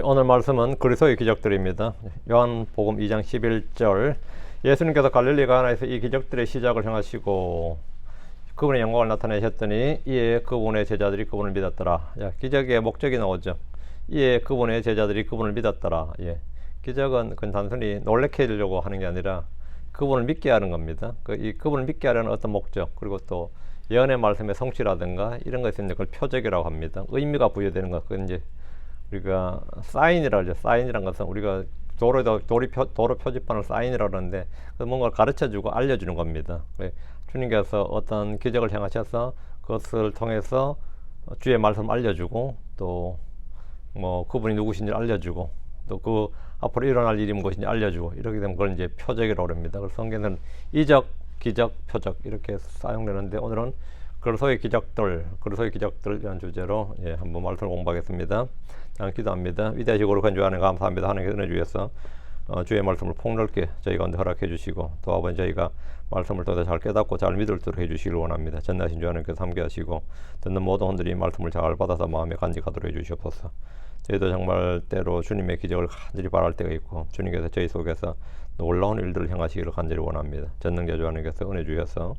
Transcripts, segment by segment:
오늘 말씀은 그리스도의 기적들입니다. 요한복음 2장 11절, 예수님께서 갈릴리 가나에서 이 기적들의 시작을 행하시고 그분의 영광을 나타내셨더니 이에 그분의 제자들이 그분을 믿었더라. 기적의 목적이 나오죠. 이에 그분의 제자들이 그분을 믿었더라. 기적은 그건 단순히 놀래켜 주려고 하는 게 아니라 그분을 믿게 하는 겁니다. 그분을 믿게 하려는 어떤 목적, 그리고 또 예언의 말씀의 성취라든가 이런 것이 이제 그걸 표적이라고 합니다. 의미가 부여되는 것, 그건 이제 우리가 사인이라고 하죠. 사인이란 것은 우리가 도로 표지판을 사인이라고 하는데 뭔가를 가르쳐주고 알려주는 겁니다. 주님께서 어떤 기적을 행하셔서 그것을 통해서 주의 말씀을 알려주고 또 뭐 그분이 누구신지 알려주고 또 그 앞으로 일어날 일이 무엇인지 알려주고, 이렇게 되면 그걸 이제 표적이라고 합니다. 그래서 성경에는 이적, 기적, 표적 이렇게 사용되는데 오늘은 그리스도의 기적들이라는 주제로 한번 말씀을 공부하겠습니다. 기도합니다. 위대하시고 거룩한 주 하나님 감사합니다. 하나님께 은혜 주셔서 주의 말씀을 폭넓게 저희 가운데 허락해 주시고 또 아버지 저희가 말씀을 더 잘 깨닫고 잘 믿을 수 있도록 해주시길 원합니다. 전능하신 주 하나님께서 함께 하시고 듣는 모든 분들이 말씀을 잘 받아서 마음에 간직하도록 해주시옵소서. 저희도 정말 때로 주님의 기적을 간절히 바랄 때가 있고 주님께서 저희 속에서 놀라운 일들을 행하시기를 간절히 원합니다. 전능자 주 하나님께서 은혜 주셔서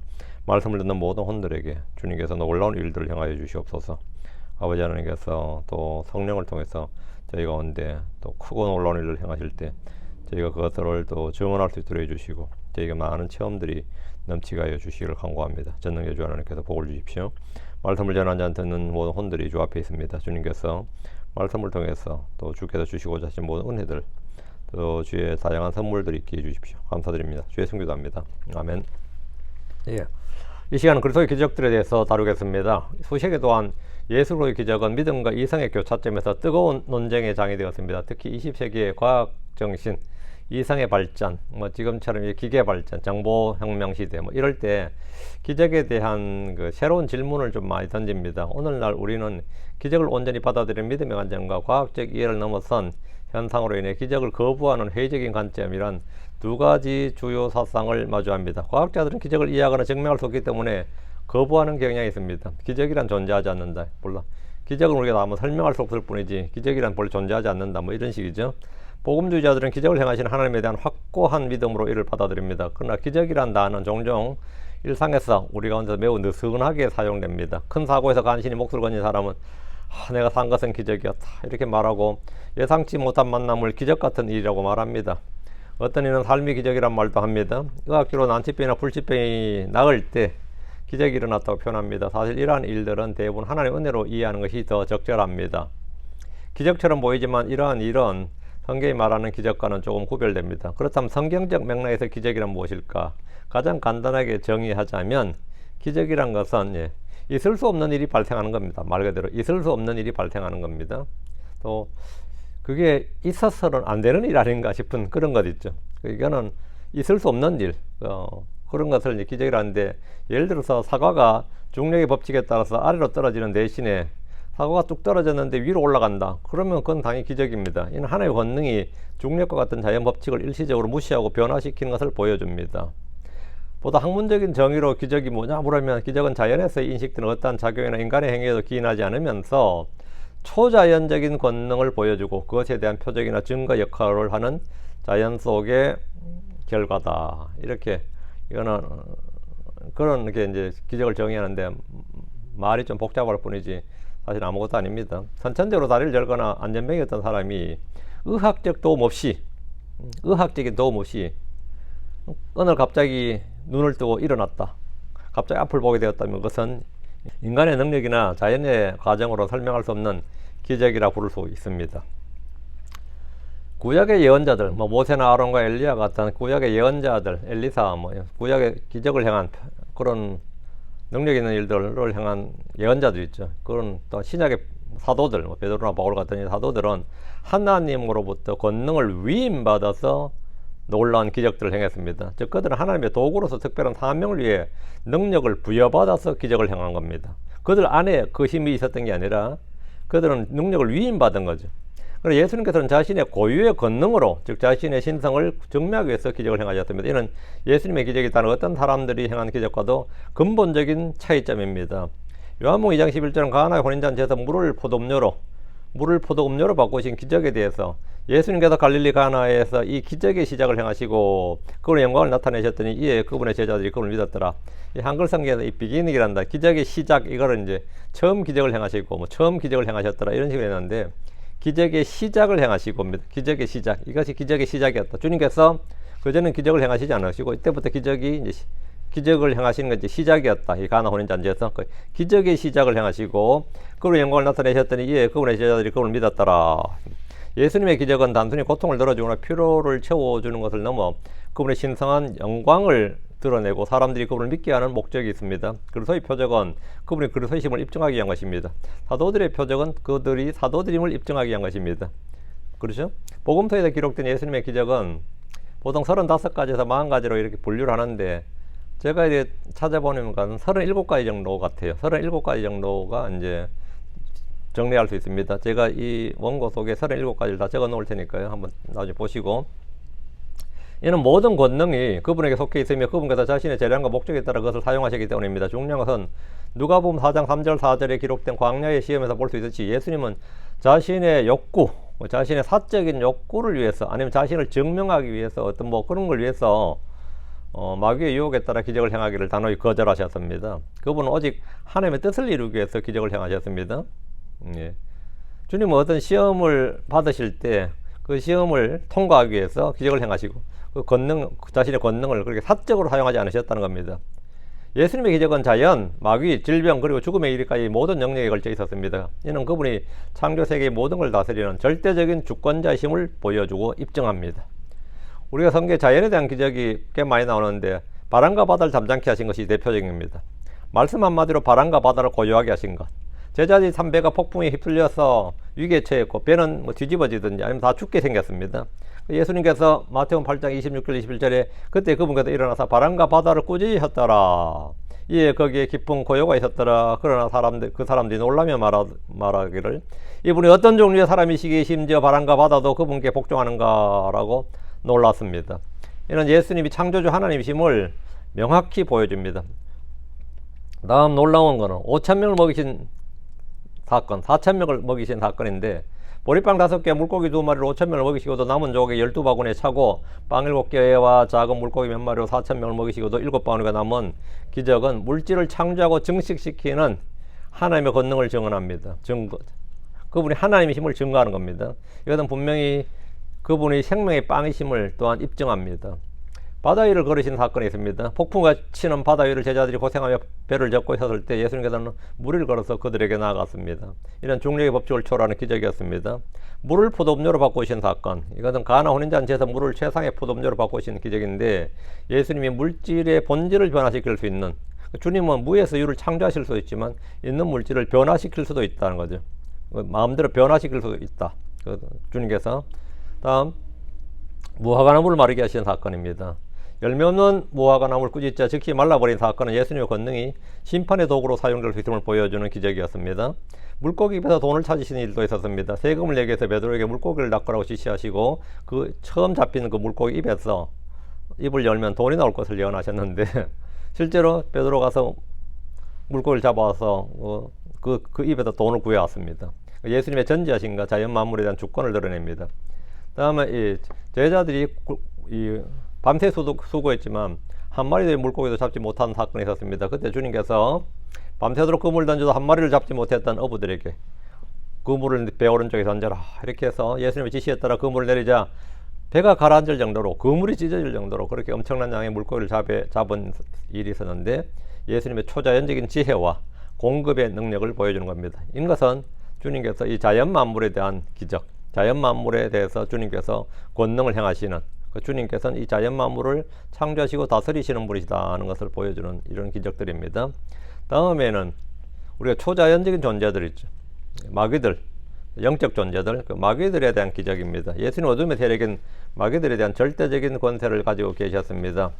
말씀을 듣는 모든 혼들에게 주님께서 놀라운 일들을 행하여 주시옵소서. 아버지 하나님께서 또 성령을 통해서 저희 가운데 또 크고 놀라운 일을 행하실 때 저희가 그것들을 또 증언할 수 있도록 해주시고 저희가 많은 체험들이 넘치게 하여 주시기를 간구합니다. 전능의 주 하나님께서 복을 주십시오. 말씀을 전하지 않는 듣는 모든 혼들이 주 앞에 있습니다. 주님께서 말씀을 통해서 또 주께서 주시고자 하신 모든 은혜들 또 주의 다양한 선물들이 있게 해주십시오. 감사드립니다. 주의 성기도합니다. 아멘. 이 시간은 그리스도의 기적들에 대해서 다루겠습니다. 수세기 동안 예수로의 기적은 믿음과 이성의 교차점에서 뜨거운 논쟁의 장이 되었습니다. 특히 20세기의 과학 정신, 이성의 발전, 지금처럼 기계 발전, 정보혁명 시대 이럴 때 기적에 대한 그 새로운 질문을 좀 많이 던집니다. 오늘날 우리는 기적을 온전히 받아들이는 믿음의 관점과 과학적 이해를 넘어선 현상으로 인해 기적을 거부하는 회의적인 관점이란 두 가지 주요 사상을 마주합니다. 과학자들은 기적을 이해하거나 증명할 수 없기 때문에 거부하는 경향이 있습니다. 기적이란 존재하지 않는다. 몰라. 기적은 우리가 아무 설명할 수 없을 뿐이지 기적이란 본래 존재하지 않는다. 이런 식이죠. 복음주의자들은 기적을 행하시는 하나님에 대한 확고한 믿음으로 이를 받아들입니다. 그러나 기적이란 단어는 종종 일상에서 우리 가운데 매우 느슨하게 사용됩니다. 큰 사고에서 간신히 목숨을 건진 사람은 내가 산 것은 기적이었다 이렇게 말하고 예상치 못한 만남을 기적 같은 일이라고 말합니다. 어떤 이는 삶이 기적이란 말도 합니다. 의학적으로 난치병이나 불치병이 나을 때 기적이 일어났다고 표현합니다. 사실 이러한 일들은 대부분 하나님의 은혜로 이해하는 것이 더 적절합니다. 기적처럼 보이지만 이러한 일은 성경이 말하는 기적과는 조금 구별됩니다. 그렇다면 성경적 맥락에서 기적이란 무엇일까? 가장 간단하게 정의하자면 기적이란 것은 있을 수 없는 일이 발생하는 겁니다. 말 그대로 있을 수 없는 일이 발생하는 겁니다. 또 그게 있어서는 안 되는 일 아닌가 싶은 그런 것 있죠. 이거는 있을 수 없는 일, 그런 것을 이제 기적이라는데, 예를 들어서 사과가 중력의 법칙에 따라서 아래로 떨어지는 대신에 사과가 뚝 떨어졌는데 위로 올라간다. 그러면 그건 당연히 기적입니다. 이는 하나의 권능이 중력과 같은 자연 법칙을 일시적으로 무시하고 변화시키는 것을 보여줍니다. 보다 학문적인 정의로 기적이 뭐냐 물으면 기적은 자연에서 인식되는 어떠한 작용이나 인간의 행위에도 기인하지 않으면서 초자연적인 권능을 보여주고 그것에 대한 표적이나 증거 역할을 하는 자연 속의 결과다. 이렇게 이거는 그런 게 이제 기적을 정의하는데 말이 좀 복잡할 뿐이지 사실 아무것도 아닙니다. 선천적으로 다리를 열거나 안전병이었던 사람이 의학적인 도움 없이 오늘 갑자기 눈을 뜨고 일어났다. 갑자기 앞을 보게 되었다면 그것은 인간의 능력이나 자연의 과정으로 설명할 수 없는 기적이라 부를 수 있습니다. 구약의 예언자들, 모세나 아론과 엘리야 같은 구약의 예언자들, 엘리사, 구약의 기적을 행한 그런 능력 있는 일들을 행한 예언자들 있죠. 그런 또 신약의 사도들, 베드로나 바울 같은 사도들은 하나님으로부터 권능을 위임받아서 놀라운 기적들을 행했습니다. 즉 그들은 하나님의 도구로서 특별한 사명을 위해 능력을 부여받아서 기적을 행한 겁니다. 그들 안에 그 힘이 있었던 게 아니라 그들은 능력을 위임받은 거죠. 그래서 예수님께서는 자신의 고유의 권능으로, 즉 자신의 신성을 증명하기 위해서 기적을 행하셨습니다. 이는 예수님의 기적이 다른 어떤 사람들이 행한 기적과도 근본적인 차이점입니다. 요한복음 2장 11절은 가나의 혼인잔치에서 물을 포도음료로 물을 포도 음료로 바꾸신 기적에 대해서 예수님께서 갈릴리 가나에서 이 기적의 시작을 행하시고 그분의 영광을 나타내셨더니 이에 그분의 제자들이 그분을 믿었더라. 이 한글 성경에서 이 비기닝이란다. 기적의 시작, 이거를 이제 처음 기적을 행하시고 뭐 처음 기적을 행하셨더라 이런 식으로 했는데, 기적의 시작을 행하시고, 기적의 시작, 이것이 기적의 시작이었다. 주님께서 그전엔 기적을 행하시지 않으시고 이때부터 기적이 이제 기적을 행하시는 건 이제 시작이었다. 이 가나 혼인잔치에서 그 기적의 시작을 행하시고 그분의 영광을 나타내셨더니 이에 그분의 제자들이 그분을 믿었더라. 예수님의 기적은 단순히 고통을 덜어주거나 피로를 채워주는 것을 넘어 그분의 신성한 영광을 드러내고 사람들이 그분을 믿게 하는 목적이 있습니다. 그리스도의 표적은 그분의 그리스도이심을 입증하기 위한 것입니다. 사도들의 표적은 그들이 사도들임을 입증하기 위한 것입니다. 그렇죠? 복음서에서 기록된 예수님의 기적은 보통 35가지에서 40가지로 이렇게 분류를 하는데, 제가 이제 찾아보면 37가지 정도 같아요. 37가지 정도가 이제 정리할 수 있습니다. 제가 이 원고 속에 37가지를 다 적어 놓을 테니까요. 한번 나중에 보시고. 이는 모든 권능이 그분에게 속해 있으며 그분께서 자신의 재량과 목적에 따라 그것을 사용하시기 때문입니다. 중요한 것은 누가복음 4장 3절 4절에 기록된 광야의 시험에서 볼 수 있듯이 예수님은 자신의 욕구, 자신의 사적인 욕구를 위해서, 아니면 자신을 증명하기 위해서, 어떤 뭐 그런 걸 위해서 마귀의 유혹에 따라 기적을 행하기를 단호히 거절하셨습니다. 그분은 오직 하나님의 뜻을 이루기 위해서 기적을 행하셨습니다. 예. 주님은 어떤 시험을 받으실 때 그 시험을 통과하기 위해서 기적을 행하시고 그 자신의 권능을 그렇게 사적으로 사용하지 않으셨다는 겁니다. 예수님의 기적은 자연, 마귀, 질병, 그리고 죽음의 이르까지 모든 영역에 걸쳐 있었습니다. 이는 그분이 창조 세계의 모든 걸 다스리는 절대적인 주권자심을 보여주고 입증합니다. 우리가 성경에 자연에 대한 기적이 꽤 많이 나오는데, 바람과 바다를 잠잠케 하신 것이 대표적입니다. 말씀 한마디로 바람과 바다를 고요하게 하신 것. 제자들이 3배가 폭풍에 휩쓸려서 위기에 처했고 배는 뭐 뒤집어지든지 아니면 다 죽게 생겼습니다. 예수님께서 마태복음 8장 26절 21절에 그때 그분께서 일어나서 바람과 바다를 꾸짖으셨더라. 이에 거기에 깊은 고요가 있었더라. 그러나 그 사람들이 놀라며 말하기를 이분이 어떤 종류의 사람이시기에 심지어 바람과 바다도 그분께 복종하는가라고 놀랐습니다. 이는 예수님이 창조주 하나님이심을 명확히 보여줍니다. 다음 놀라운 것은 5,000명을 먹이신 사건, 4,000명을 먹이신 사건인데, 보리빵 5개, 물고기 2마리로 5,000명을 먹이시고도 남은 조개 12바구니에 차고 빵 7개와 작은 물고기 몇 마리로 4,000명을 먹이시고도 7바구니가 남은 기적은 물질을 창조하고 증식시키는 하나님의 권능을 증언합니다. 그분이 하나님이심을 증거하는 겁니다. 이것은 분명히 그분이 생명의 빵이심을 또한 입증합니다. 바다 위를 걸으신 사건이 있습니다. 폭풍과 치는 바다 위를 제자들이 고생하며 배를 젓고 있었을 때 예수님께서는 물 위를 걸어서 그들에게 나아갔습니다. 이런 중력의 법칙을 초월하는 기적이었습니다. 물을 포도음료로 바꾸신 사건, 이것은 가나 혼인잔치에서 물을 최상의 포도음료로 바꾸신 기적인데, 예수님이 물질의 본질을 변화시킬 수 있는, 주님은 무에서 유를 창조하실 수도 있지만 있는 물질을 변화시킬 수도 있다는 거죠. 마음대로 변화시킬 수도 있다. 주님께서. 다음, 무화과 나무를 마르게 하시는 사건입니다. 열매 없는 무화과 나무를 꾸짖자 즉시 말라버린 사건은 예수님의 권능이 심판의 도구로 사용될 수 있음을 보여주는 기적이었습니다. 물고기 입에서 돈을 찾으시는 일도 있었습니다. 세금을 내기 위해서 베드로에게 물고기를 낚으라고 지시하시고 그 처음 잡히는 그 물고기 입에서 입을 열면 돈이 나올 것을 예언하셨는데 실제로 베드로 가서 물고기를 잡아서 그 입에서 돈을 구해왔습니다. 예수님의 전지하신과 자연 만물에 대한 주권을 드러냅니다. 다음에 이 제자들이 밤새 수고했지만 한 마리의 물고기도 잡지 못한 사건이 있었습니다. 그때 주님께서 밤새도록 그물을 던져도 한 마리를 잡지 못했던 어부들에게 그물을 배 오른쪽에 던져라 이렇게 해서 예수님의 지시에 따라 그물을 내리자 배가 가라앉을 정도로, 그물이 찢어질 정도로 그렇게 엄청난 양의 물고기를 잡은 일이 있었는데, 예수님의 초자연적인 지혜와 공급의 능력을 보여주는 겁니다. 이것은 주님께서 이 자연 만물에 대한 기적, 자연 만물에 대해서 주님께서 권능을 행하시는, 주님께서는 이 자연 만물을 창조하시고 다스리시는 분이시다 하는 것을 보여주는 이런 기적들입니다. 다음에는 우리가 초자연적인 존재들 있죠. 마귀들, 영적 존재들, 그 마귀들에 대한 기적입니다. 예수님 어둠의 세력인 마귀들에 대한 절대적인 권세를 가지고 계셨습니다.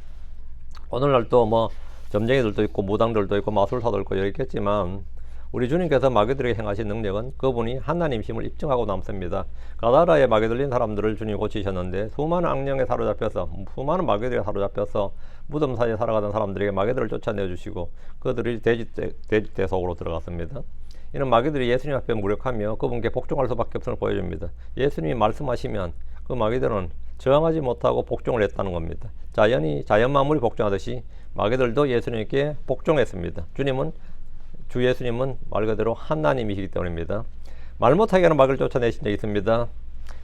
오늘날도 뭐 점쟁이들도 있고 무당들도 있고 마술사도 있고 여러 있겠지만, 우리 주님께서 마귀들에게 행하신 능력은 그분이 하나님심을 입증하고 남습니다. 가다라에 마귀 들린 사람들을 주님이 고치셨는데, 수많은 악령에 사로잡혀서, 수많은 마귀들에 사로잡혀서 무덤 사이에 살아가던 사람들에게 마귀들을 쫓아내주시고 그들이 돼지떼 속으로 들어갔습니다. 이는 마귀들이 예수님 앞에 무력하며 그분께 복종할 수밖에 없음을 보여줍니다. 예수님이 말씀하시면 그 마귀들은 저항하지 못하고 복종을 했다는 겁니다. 자연 만물이 복종하듯이 마귀들도 예수님께 복종했습니다. 주 예수님은 말 그대로 하나님이시기 때문입니다. 말 못하게 하는 마귀를 쫓아내신 적이 있습니다.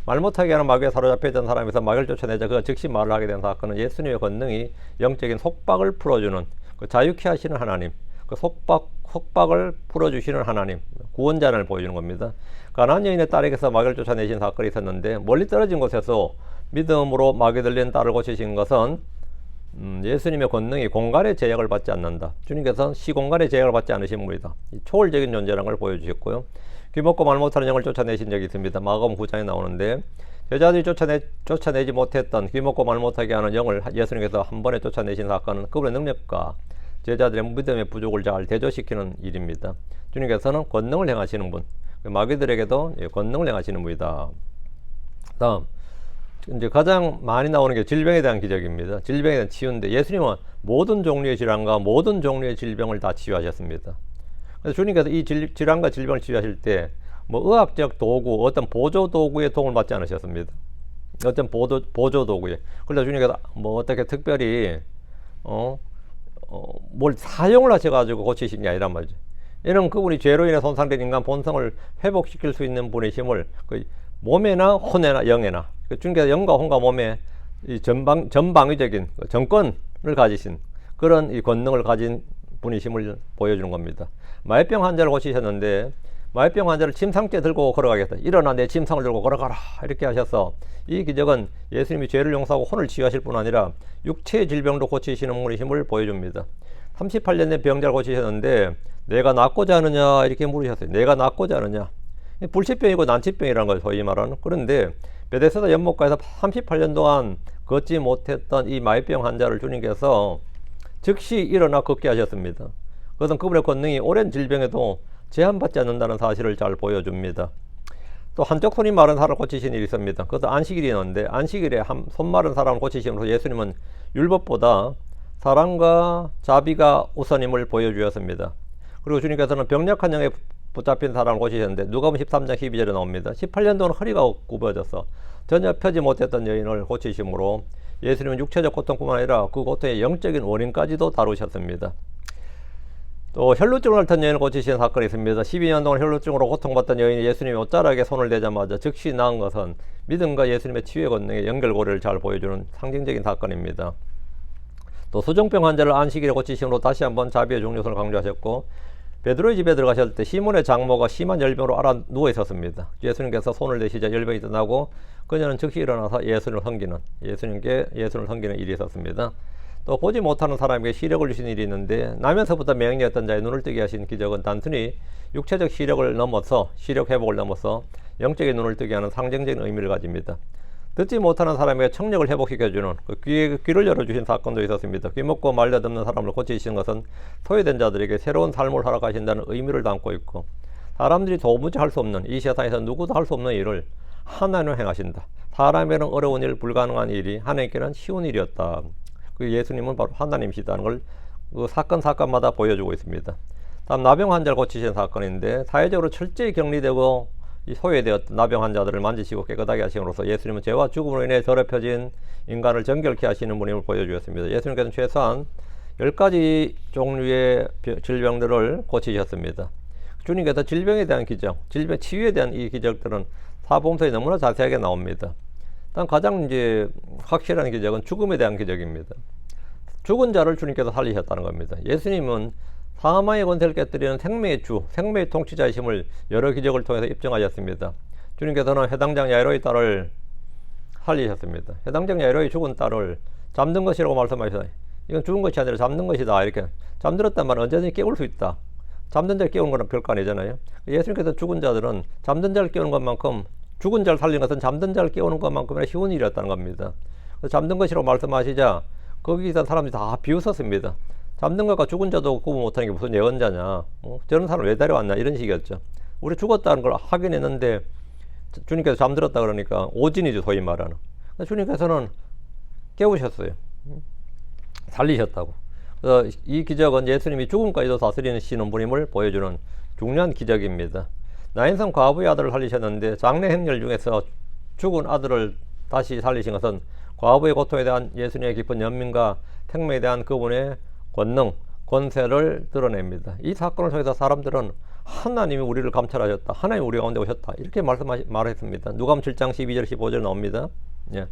말 못하게 하는 마귀에 사로잡혀 있던 사람에서 마귀를 쫓아내자 그가 즉시 말을 하게 된 사건은 예수님의 권능이 영적인 속박을 풀어주는 그 자유케 하시는 하나님, 그 속박을 풀어주시는 하나님, 구원자를 보여주는 겁니다. 가나안 여인의 딸에게서 마귀를 쫓아내신 사건이 있었는데 멀리 떨어진 곳에서 믿음으로 마귀 들린 딸을 고치신 것은 예수님의 권능이 공간의 제약을 받지 않는다. 주님께서는 시공간의 제약을 받지 않으신 분이다. 초월적인 존재라는 걸 보여주셨고요. 귀먹고 말 못하는 영을 쫓아내신 적이 있습니다. 마가복음 9장에 나오는데 제자들이 쫓아내지 못했던 귀먹고 말 못하게 하는 영을 예수님께서 한 번에 쫓아내신 사건은 그분의 능력과 제자들의 믿음의 부족을 잘 대조시키는 일입니다. 주님께서는 권능을 행하시는 분, 마귀들에게도 권능을 행하시는 분이다. 다음, 이제 가장 많이 나오는 게 질병에 대한 기적입니다. 질병에 대한 치유인데 예수님은 모든 종류의 질환과 모든 종류의 질병을 다 치유하셨습니다. 그래서 주님께서 이 질환과 질병을 치유하실 때 뭐 의학적 도구, 어떤 보조 도구의 도움을 받지 않으셨습니다. 어떤 보조 도구에. 그래서 주님께서 뭐 어떻게 특별히 뭘 사용을 하셔가지고 고치신 게 아니란 말이죠. 이는 그분이 죄로 인해 손상된 인간 본성을 회복시킬 수 있는 분의 힘을 그 몸에나 혼에나 영에나 주님께서 영과 혼과 몸에 이 전방위적인 정권을 가지신 그런 이 권능을 가진 분이심을 보여주는 겁니다. 마약병 환자를 고치셨는데 마약병 환자를 침상째 들고 걸어가겠다. 일어나 내 침상을 들고 걸어가라. 이렇게 하셔서 이 기적은 예수님이 죄를 용서하고 혼을 치유하실 뿐 아니라 육체의 질병도 고치시는 분의 힘을 보여줍니다. 38년 된 병자를 고치셨는데 내가 낫고자 하느냐 이렇게 물으셨어요. 내가 낫고자 하느냐. 불치병이고 난치병이라는 걸 소위 말하는. 그런데 베데스다 연못가에서 38년 동안 걷지 못했던 이 마약병 환자를 주님께서 즉시 일어나 걷게 하셨습니다. 그것은 그분의 권능이 오랜 질병에도 제한받지 않는다는 사실을 잘 보여줍니다. 또 한쪽 손이 마른 사람을 고치신 일이 있습니다. 그것도 안식일이었는데 안식일에 손 마른 사람을 고치심으로써 예수님은 율법보다 사랑과 자비가 우선임을 보여주었습니다. 그리고 주님께서는 병약한 영에 붙잡힌 사람을 고치셨는데 누가복음 13장 12절에 나옵니다. 18년 동안 허리가 굽어져서 전혀 펴지 못했던 여인을 고치심으로 예수님은 육체적 고통뿐만 아니라 그 고통의 영적인 원인까지도 다루셨습니다. 또 혈루증을 앓던 여인을 고치신 사건이 있습니다. 12년 동안 혈루증으로 고통받던 여인이 예수님이 옷자락에 손을 대자마자 즉시 나은 것은 믿음과 예수님의 치유의 권능의 연결고리를 잘 보여주는 상징적인 사건입니다. 또 수정병 환자를 안식일에 고치심으로 다시 한번 자비의 중요성을 강조하셨고 베드로의 집에 들어가실 때 시몬의 장모가 심한 열병으로 알아 누워 있었습니다. 예수님께서 손을 대시자 열병이 떠나고 그녀는 즉시 일어나서 예수님께 예수를 섬기는 일이 있었습니다. 또 보지 못하는 사람에게 시력을 주신 일이 있는데 나면서부터 맹인이었던 자의 눈을 뜨게 하신 기적은 단순히 육체적 시력을 넘어서 시력 회복을 넘어서 영적인 눈을 뜨게 하는 상징적인 의미를 가집니다. 듣지 못하는 사람에게 청력을 회복시켜주는 귀를 열어주신 사건도 있었습니다. 귀 먹고 말려 듣는 사람을 고치시는 것은 소외된 자들에게 새로운 삶을 허락하신다는 의미를 담고 있고 사람들이 도무지 할 수 없는 이 세상에서 누구도 할 수 없는 일을 하나님은 행하신다. 사람에게는 어려운 일, 불가능한 일이 하나님께는 쉬운 일이었다. 그 예수님은 바로 하나님이시다는 걸 그 사건마다 보여주고 있습니다. 다음 나병 환자를 고치신 사건인데 사회적으로 철저히 격리되고 소외되었던 나병 환자들을 만지시고 깨끗하게 하심으로써 예수님은 죄와 죽음으로 인해 더럽혀진 인간을 정결케 하시는 분임을 보여주었습니다. 예수님께서는 최소한 10가지 종류의 질병들을 고치셨습니다. 주님께서 질병에 대한 기적, 질병 치유에 대한 이 기적들은 사복음서에 너무나 자세하게 나옵니다. 일단 가장 이제 확실한 기적은 죽음에 대한 기적입니다. 죽은 자를 주님께서 살리셨다는 겁니다. 예수님은 사망의 권세를 깨뜨리는 생명의 주, 생명의 통치자이심을 여러 기적을 통해서 입증하셨습니다. 주님께서는 해당장 야이로의 딸을 살리셨습니다. 해당장 야이로의 죽은 딸을 잠든 것이라고 말씀하셨어요. 이건 죽은 것이 아니라 잠든 것이다. 이렇게 잠들었단 말은 언제든지 깨울 수 있다. 잠든 자를 깨우는 건 별거 아니잖아요. 예수님께서 죽은 자들은 잠든 자를 깨우는 것만큼 죽은 자를 살리는 것은 잠든 자를 깨우는 것만큼이나 쉬운 일이었다는 겁니다. 잠든 것이라고 말씀하시자 거기서 사람들이 다 비웃었습니다. 잠든 것과 죽은 자도 구분 못하는 게 무슨 예언자냐, 저런 사람 왜 데려왔냐 이런 식이었죠. 우리 죽었다는 걸 확인했는데 주님께서 잠들었다 그러니까 오진이죠, 소위 말하는. 주님께서는 깨우셨어요. 살리셨다고. 그래서 이 기적은 예수님이 죽음까지도 다스리시는 분임을 보여주는 중요한 기적입니다. 나인성 과부의 아들을 살리셨는데 장래 행렬 중에서 죽은 아들을 다시 살리신 것은 과부의 고통에 대한 예수님의 깊은 연민과 생명에 대한 그분의 권능, 권세를 드러냅니다. 이 사건을 통해서 사람들은 하나님이 우리를 감찰하셨다, 하나님이 우리 가운데 오셨다, 이렇게 말했습니다. 누가복음 7장 12절 15절 나옵니다. 예.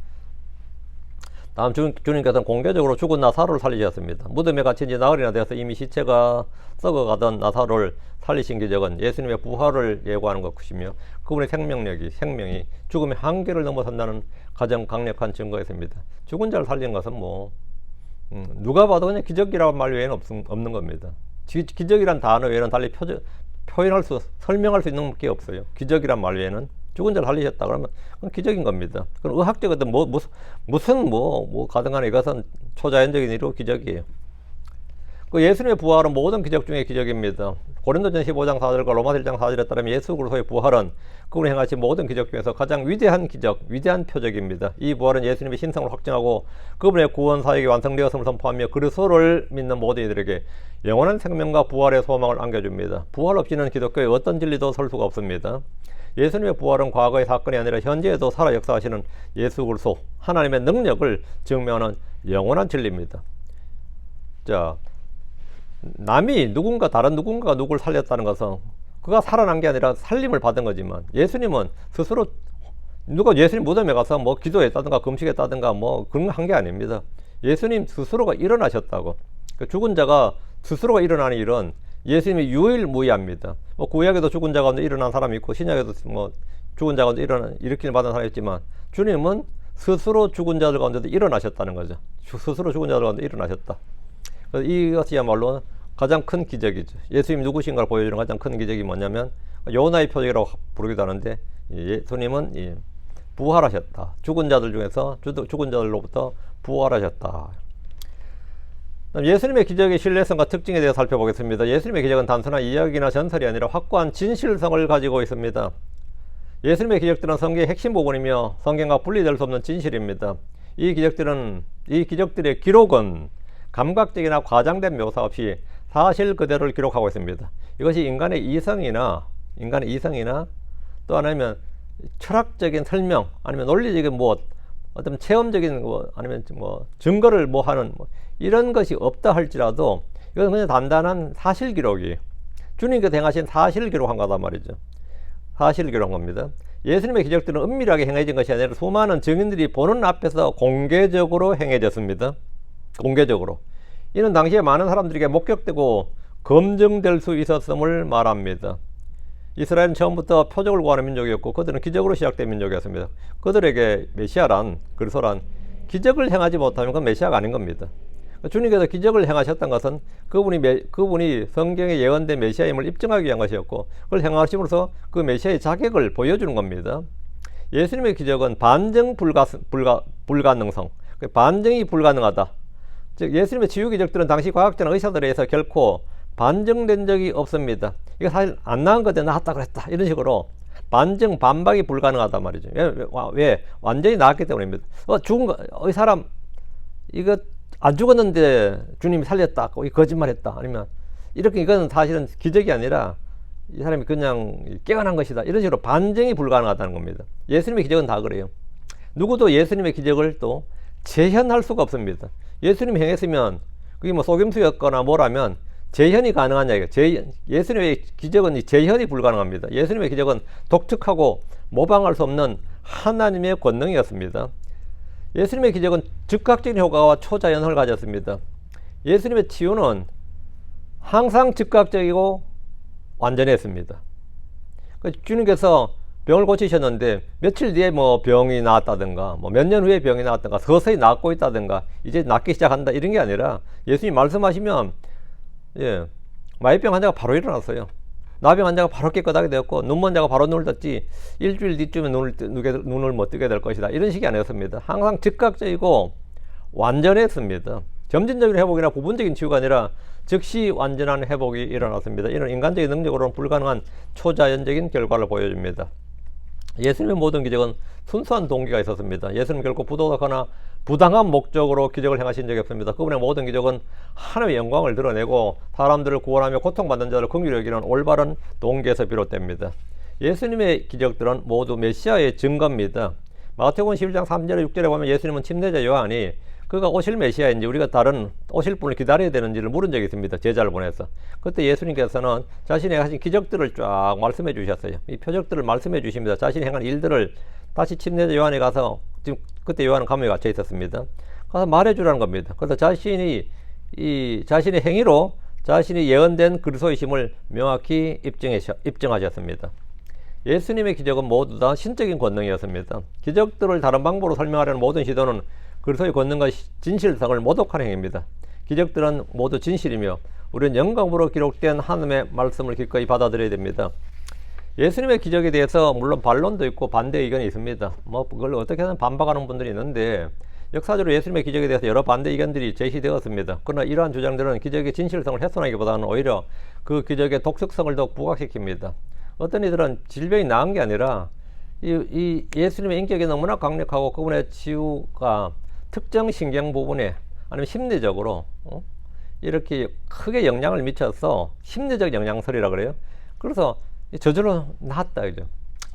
다음 주님께서는 공개적으로 죽은 나사로를 살리셨습니다. 무덤에 갇힌 지 나흘이나 되어서 이미 시체가 썩어가던 나사로를 살리신 기적은 예수님의 부활을 예고하는 것이며 그분의 생명이 죽음의 한계를 넘어선다는 가장 강력한 증거였습니다. 죽은 자를 살리는 것은 누가 봐도 그냥 기적이라는 말 외에는 없는 겁니다. 기적이란 단어 외에는 달리 설명할 수 있는 게 없어요. 기적이란 말 외에는. 죽은 자를 살리셨다 그러면 그건 기적인 겁니다. 그럼 의학적으로 무슨 가능한 이것은 초자연적인 일이고 기적이에요. 그 예수님의 부활은 모든 기적 중에 기적입니다. 고린도전 15장 4절과 로마서 1장 4절에 따르면 예수 그리스도의 부활은 그분이 행하신 모든 기적 중에서 가장 위대한 기적, 위대한 표적입니다. 이 부활은 예수님의 신성을 확증하고 그분의 구원 사역이 완성되었음을 선포하며 그리스도를 믿는 모든 이들에게 영원한 생명과 부활의 소망을 안겨줍니다. 부활 없이는 기독교의 어떤 진리도 설 수가 없습니다. 예수님의 부활은 과거의 사건이 아니라 현재에도 살아 역사하시는 예수 그리스도 하나님의 능력을 증명하는 영원한 진리입니다. 자, 남이 다른 누군가가 누구를 살렸다는 것은 그가 살아난 게 아니라 살림을 받은 거지만 예수님은 스스로 누가 예수님 무덤에 가서 기도했다든가 금식했다든가 그런 거 한 게 아닙니다. 예수님 스스로가 일어나셨다고. 죽은 자가 스스로가 일어나는 일은 예수님이 유일무이합니다. 구약에도 죽은 자 가운데 일어난 사람이 있고 신약에도 죽은 자 가운데 일으킴을 받은 사람이 있지만 주님은 스스로 죽은 자들 가운데도 일어나셨다는 거죠. 스스로 죽은 자들 가운데 일어나셨다. 그래서 이것이야말로 가장 큰 기적이죠. 예수님이 누구신가를 보여주는 가장 큰 기적이 뭐냐면 요나의 표적이라고 부르기도 하는데 예수님은 부활하셨다. 죽은 자들 중에서 죽은 자들로부터 부활하셨다. 예수님의 기적의 신뢰성과 특징에 대해 살펴보겠습니다. 예수님의 기적은 단순한 이야기나 전설이 아니라 확고한 진실성을 가지고 있습니다. 예수님의 기적들은 성경의 핵심 부분이며 성경과 분리될 수 없는 진실입니다. 이 기적들의 기록은 감각적이나 과장된 묘사 없이 사실 그대로를 기록하고 있습니다. 이것이 인간의 이성이나 또 아니면 철학적인 설명 아니면 논리적인 어떤 체험적인 아니면 증거를 하는 이런 것이 없다 할지라도 이건 그냥 단단한 사실 기록이에요. 주님께서 행하신 사실 기록한 거단 말이죠. 사실 기록한 겁니다. 예수님의 기적들은 은밀하게 행해진 것이 아니라 수많은 증인들이 보는 앞에서 공개적으로 행해졌습니다. 공개적으로. 이는 당시에 많은 사람들에게 목격되고 검증될 수 있었음을 말합니다. 이스라엘은 처음부터 표적을 구하는 민족이었고 그들은 기적으로 시작된 민족이었습니다. 그들에게 메시아란, 그리스도란 기적을 행하지 못하면 그건 메시아가 아닌 겁니다. 주님께서 기적을 행하셨던 것은 그분이 성경에 예언된 메시아임을 입증하기 위한 것이었고 그걸 행하심으로써 그 메시아의 자격을 보여주는 겁니다. 예수님의 기적은 반증 불가능성, 반증이 불가능하다. 즉 예수님의 치유 기적들은 당시 과학자나 의사들에 의해서 결코 반증된 적이 없습니다. 이거 사실 안 나은 건데 나았다 그랬다 이런 식으로 반박이 불가능하단 말이죠. 왜? 완전히 나았기 때문입니다. 이 사람 이거 안 죽었는데 주님이 살렸다, 거짓말했다, 아니면 이거는 사실은 기적이 아니라 이 사람이 그냥 깨어난 것이다 이런 식으로 반증이 불가능하다는 겁니다. 예수님의 기적은 다 그래요. 누구도 예수님의 기적을 또 재현할 수가 없습니다. 예수님이 행했으면 그게 속임수였거나 뭐라면 재현이 가능한 이야기예요. 예수님의 기적은 재현이 불가능합니다. 예수님의 기적은 독특하고 모방할 수 없는 하나님의 권능이었습니다. 예수님의 기적은 즉각적인 효과와 초자연을 가졌습니다. 예수님의 치유는 항상 즉각적이고 완전했습니다. 주님께서 병을 고치셨는데 며칠 뒤에 병이 나았다든가 몇 년 후에 병이 나았다든가 서서히 낫고 있다든가 이제 낫기 시작한다 이런 게 아니라 예수님이 말씀하시면 마비병 환자가 바로 일어났어요. 나병 환자가 바로 깨끗하게 되었고 눈먼 자가 바로 눈을 떴지 일주일 뒤쯤에 눈을 못 뜨게 될 것이다 이런 식이 아니었습니다. 항상 즉각적이고 완전했습니다. 점진적인 회복이나 부분적인 치유가 아니라 즉시 완전한 회복이 일어났습니다. 이는 인간적인 능력으로는 불가능한 초자연적인 결과를 보여줍니다. 예수님의 모든 기적은 순수한 동기가 있었습니다. 예수님 결코 부도덕하거나 부당한 목적으로 기적을 행하신 적이 없습니다. 그분의 모든 기적은 하나님의 영광을 드러내고 사람들을 구원하며 고통받는 자를 긍휼히 여기는 올바른 동기에서 비롯됩니다. 예수님의 기적들은 모두 메시아의 증거입니다. 마태복음 11장 3절에 6절에 보면 예수님은 침례자 요한이 그가 오실 메시아인지 우리가 다른 오실 분을 기다려야 되는지를 물은 적이 있습니다. 제자를 보내서. 그때 예수님께서는 자신이 하신 기적들을 쫙 말씀해 주셨어요. 이 표적들을 말씀해 주십니다. 자신이 행한 일들을 다시 침례자 요한에 가서, 지금 그때 요한은 감옥에 갇혀 있었습니다. 가서 말해 주라는 겁니다. 그래서 자신의 행위로 자신이 예언된 그리스도이심을 명확히 입증하셨습니다. 예수님의 기적은 모두 다 신적인 권능이었습니다. 기적들을 다른 방법으로 설명하려는 모든 시도는 그리스도의 권능과 진실성을 모독하는 행위입니다. 기적들은 모두 진실이며 우리는 영광으로 기록된 하나님의 말씀을 기꺼이 받아들여야 됩니다. 예수님의 기적에 대해서 물론 반론도 있고 반대 의견이 있습니다. 뭐 그걸 어떻게든 반박하는 분들이 있는데 역사적으로 예수님의 기적에 대해서 여러 반대 의견들이 제시되었습니다. 그러나 이러한 주장들은 기적의 진실성을 훼손하기보다는 오히려 그 기적의 독특성을 더욱 부각시킵니다. 어떤 이들은 질병이 나은 게 아니라 이 예수님의 인격이 너무나 강력하고 그분의 치유가 특정 신경 부분에 아니면 심리적으로 이렇게 크게 영향을 미쳐서 심리적 영향설이라 그래요. 그래서 저절로 낫다 그죠.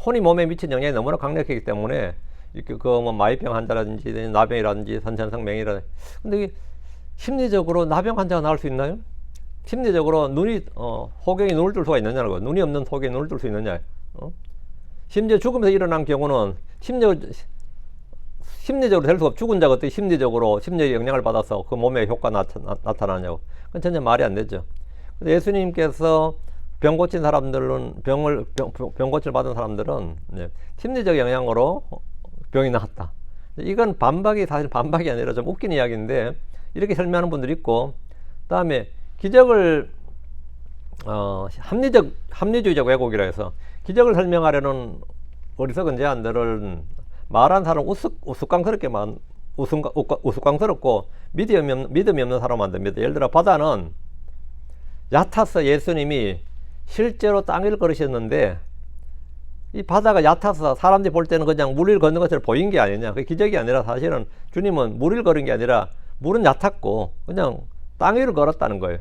혼이 몸에 미친 영향이 너무나 강력하기 때문에 이렇게 뭐 마이병 환자라든지 나병이라든지 선천성맹이라든지 근데 심리적으로 나병 환자가 나을 수 있나요? 심리적으로 눈이 호경이 눈을 뜰 수가 있느냐고. 눈이 없는 호경이 눈을 뜰 수 있느냐. 심지어 죽으면서 일어난 경우는 심리적으로 될 수가 없고 죽은 자가 어떻게 심리적 영향을 받아서 그 몸에 효과 나타나냐고. 그건 전혀 말이 안 되죠. 예수님께서 병 고친 사람들은 병 고침을 받은 사람들은 심리적 영향으로 병이 나았다. 이건 사실 반박이 아니라 좀 웃긴 이야기인데 이렇게 설명하는 분들이 있고, 다음에 기적을 합리주의적 왜곡이라 해서 기적을 설명하려는 어리석은 제안들은 말한 사람 우스꽝스럽고 믿음이 없는 사람 만듭니다. 예를 들어 바다는 얕아서 예수님이 실제로 땅 위를 걸으셨는데 이 바다가 얕아서 사람들이 볼 때는 그냥 물 위를 걷는 것처럼 보인 게 아니냐. 그게 기적이 아니라 사실은 주님은 물 위를 걸은 게 아니라 물은 얕았고 그냥 땅 위를 걸었다는 거예요.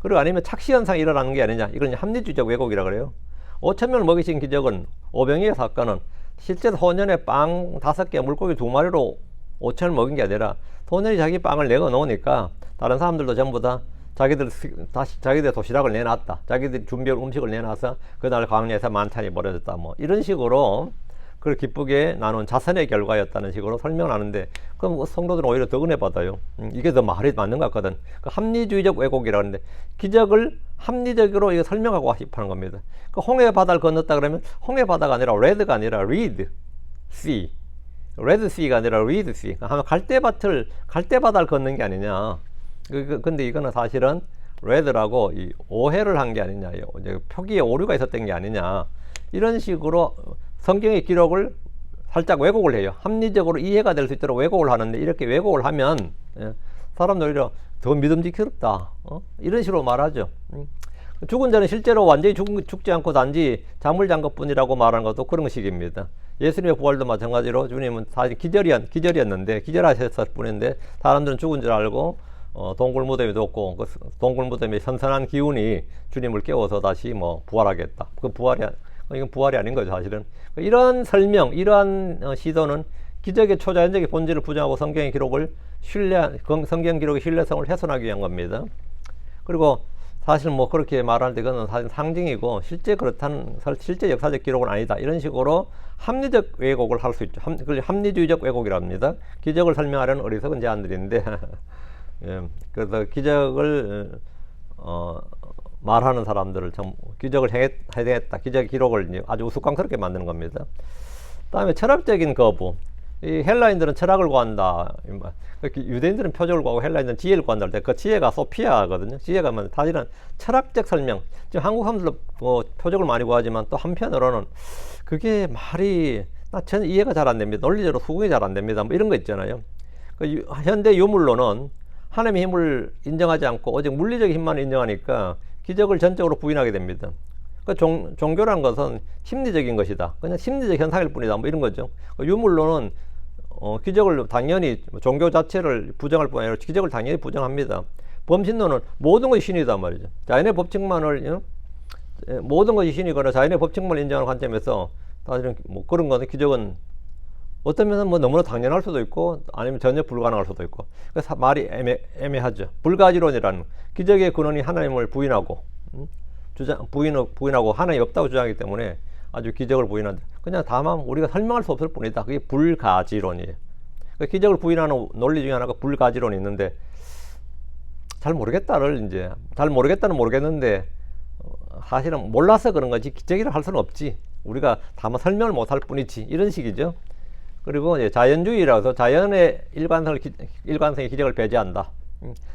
그리고 아니면 착시현상이 일어나는 게 아니냐. 이건 합리주의적 왜곡이라 그래요. 5,000명을 먹이신 기적은 오병이의 사건은 실제 소년의 빵 5개, 물고기 2마리로 5,000을 먹인 게 아니라 소년이 자기 빵을 내어 놓으니까 다른 사람들도 전부 다 자기들 도시락을 내놨다. 자기들이 준비한 음식을 내놔서 그날 광야에서 만찬이 벌어졌다. 뭐 이런 식으로 그걸 기쁘게 나눈 자선의 결과였다는 식으로 설명을 하는데 그럼 성도들은 오히려 더 은혜 받아요. 이게 더 말이 맞는 것 같거든. 그 합리주의적 왜곡이라고 하는데 기적을 합리적으로 이거 설명하고 싶어하는 겁니다. 그 홍해 바다를 건넜다 그러면 홍해 바다가 아니라 레드가 아니라 리드 씨, 레드 씨가 아니라 리드 씨. 하면 갈대바다를 걷는 게 아니냐. 근데 이거는 사실은 레드라고 오해를 한 게 아니냐, 표기에 오류가 있었던 게 아니냐, 이런 식으로 성경의 기록을 살짝 왜곡을 해요. 합리적으로 이해가 될 수 있도록 왜곡을 하는데 이렇게 왜곡을 하면 사람들 오히려 더 믿음직스럽다 이런 식으로 말하죠. 죽은 자는 실제로 완전히 죽지 않고 단지 잠을 잔 것뿐이라고 말하는 것도 그런 식입니다. 예수님의 부활도 마찬가지로 주님은 사실 기절이었는데 기절하셨을 뿐인데 사람들은 죽은 줄 알고 동굴 무덤에 뒀고 그 동굴 무덤의 선선한 기운이 주님을 깨워서 다시 부활하겠다. 이건 부활이 아닌 거죠, 사실은. 이러한 설명, 이러한 시도는 기적의 초자연적인 본질을 부정하고 성경 기록의 신뢰성을 훼손하기 위한 겁니다. 그리고 사실 그렇게 말하는데 그건 사실 상징이고 실제 역사적 기록은 아니다. 이런 식으로 합리적 왜곡을 할 수 있죠. 합리주의적 왜곡이라 합니다. 기적을 설명하려는 어리석은 제안들인데 예, 그래서 기적을 말하는 사람들을 기적을 행했다. 기적 기록을 아주 우스꽝스럽게 만드는 겁니다. 다음에 철학적인 거부. 이 헬라인들은 철학을 구한다. 유대인들은 표적을 구하고 헬라인들은 지혜를 구한다 할 때 그 지혜가 소피아거든요. 지혜가 사실은 철학적 설명. 지금 한국 사람들도 표적을 많이 구하지만 또 한편으로는 그게 말이 저는 이해가 잘 안 됩니다. 논리적으로 수긍이 잘 안 됩니다. 이런 거 있잖아요. 현대 유물론은 하나님의 힘을 인정하지 않고 오직 물리적 힘만 인정하니까 기적을 전적으로 부인하게 됩니다. 종교라는 것은 심리적인 것이다. 그냥 심리적 현상일 뿐이다. 이런 거죠. 유물론은 기적을 당연히 종교 자체를 부정할 뿐 아니라 기적을 당연히 부정합니다. 범신론은 모든 것이 신이단 말이죠. 자연의 법칙만을 모든 것이 신이거나 자연의 법칙만 인정하는 관점에서 사실은 뭐 그런 거는 기적은 어떤 면은 뭐 너무나 당연할 수도 있고 아니면 전혀 불가능할 수도 있고 그래서 말이 애매하죠. 불가지론이라는 기적의 근원이 하나님을 부인하고 부인하고 하나님이 없다고 주장하기 때문에 아주 기적을 부인한다. 그냥 다만 우리가 설명할 수 없을 뿐이다. 그게 불가지론이에요. 그러니까 기적을 부인하는 논리 중에 하나가 불가지론이 있는데 잘 모르겠다는 모르겠는데 사실은 몰라서 그런 거지 기적이라 할 수는 없지. 우리가 다만 설명을 못할 뿐이지 이런 식이죠. 그리고 이제 자연주의라서 자연의 일관성의 기적을 배제한다.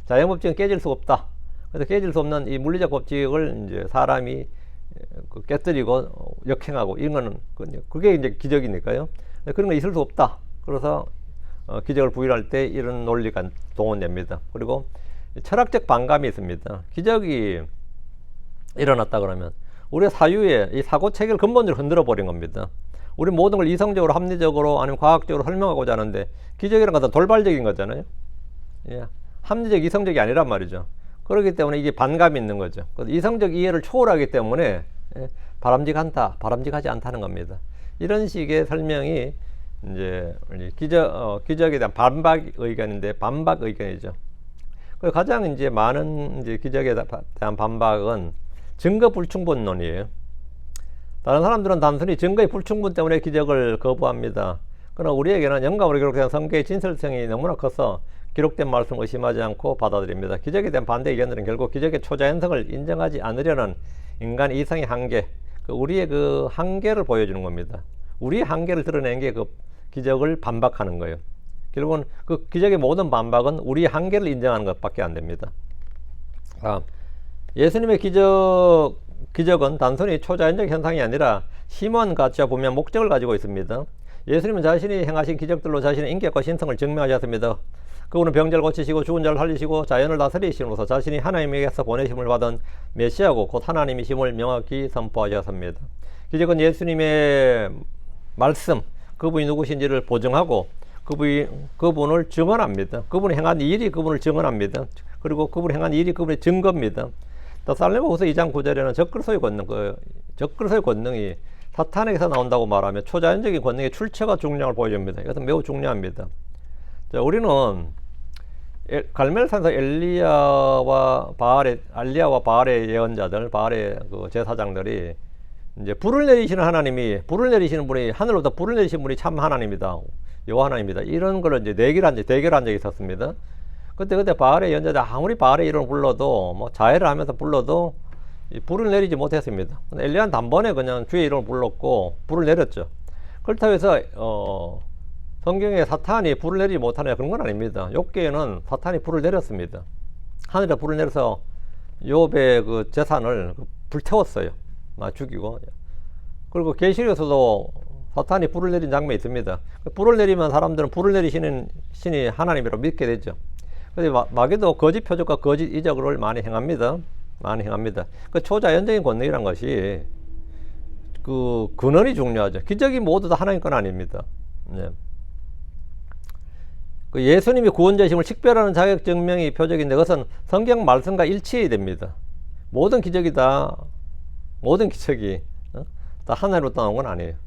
자연 법칙은 깨질 수 없다. 그래서 깨질 수 없는 이 물리적 법칙을 이제 사람이 깨뜨리고 역행하고 이런 거는 그게 이제 기적이니까요. 그런 거 있을 수 없다. 그래서 기적을 부인할 때 이런 논리가 동원됩니다. 그리고 철학적 반감이 있습니다. 기적이 일어났다 그러면 우리의 사유의 이 사고 체계를 근본적으로 흔들어 버린 겁니다. 우리 모든 걸 이성적으로 합리적으로 아니면 과학적으로 설명하고자 하는데 기적이라는 것은 돌발적인 거잖아요. 예. 합리적 이성적이 아니란 말이죠. 그렇기 때문에 이게 반감이 있는 거죠. 이성적 이해를 초월하기 때문에 바람직하지 않다는 겁니다. 이런 식의 설명이 이제 기적에 대한 반박 의견이죠. 가장 이제 많은 이제 기적에 대한 반박은 증거 불충분론이에요. 다른 사람들은 단순히 증거의 불충분 때문에 기적을 거부합니다. 그러나 우리에게는 영감으로 기록된 성경의 진실성이 너무나 커서 기록된 말씀을 의심하지 않고 받아들입니다. 기적에 대한 반대 의견들은 결국 기적의 초자연성을 인정하지 않으려는 인간 이성의 한계, 우리의 그 한계를 보여주는 겁니다. 우리의 한계를 드러낸 게 그 기적을 반박하는 거예요. 결국은 그 기적의 모든 반박은 우리의 한계를 인정하는 것밖에 안 됩니다. 예수님의 기적은 단순히 초자연적 현상이 아니라 심오한 가치와 분명한 목적을 가지고 있습니다. 예수님은 자신이 행하신 기적들로 자신의 인격과 신성을 증명하셨습니다. 그분은 병자를 고치시고 죽은 자를 살리시고 자연을 다스리심으로써 자신이 하나님에게서 보내심을 받은 메시아고 곧 하나님이심을 명확히 선포하셨습니다. 기적은 예수님의 말씀, 그분이 누구신지를 보증하고 그분을 증언합니다. 그분이 행한 일이 그분을 증언합니다. 그리고 그분이 행한 일이 그분의 증거입니다. 또 살레모후서 2장 9절에는 적그리스도의 권능이 사탄에게서 나온다고 말하며 초자연적인 권능의 출처가 중요함을 보여줍니다. 이것은 매우 중요합니다. 자, 우리는 갈멜산에서 알리야와 바알의 예언자들, 바알의 그 제사장들이 이제 불을 내리시는 분이 하늘로부터 불을 내리시는 분이 참 하나님이다, 여호와 하나님이다. 이런 걸 이제 대결한 적이 있었습니다. 그때 바알의 예언자들 아무리 바알의 이름을 불러도 뭐 자해를 하면서 불러도 불을 내리지 못했습니다. 엘리야는 단번에 그냥 주의 이름을 불렀고 불을 내렸죠. 그렇다고 해서 성경에 사탄이 불을 내리지 못하느냐 그런 건 아닙니다. 욥기에는 사탄이 불을 내렸습니다. 하늘에 불을 내려서 욥의 그 재산을 불태웠어요. 죽이고. 그리고 계시록에서도 사탄이 불을 내린 장면이 있습니다. 불을 내리면 사람들은 불을 내리시는 신이 하나님이라고 믿게 되죠. 그래서 마귀도 거짓 표적과 거짓 이적을 많이 행합니다. 그 초자연적인 권능이란 것이 그 근원이 중요하죠. 기적이 모두 다 하나님 건 아닙니다. 네. 그 예수님이 구원자심을 식별하는 자격 증명이 표적인데 그것은 성경 말씀과 일치해야 됩니다. 모든 기적이 다 하나님으로부터 나온 건 아니에요.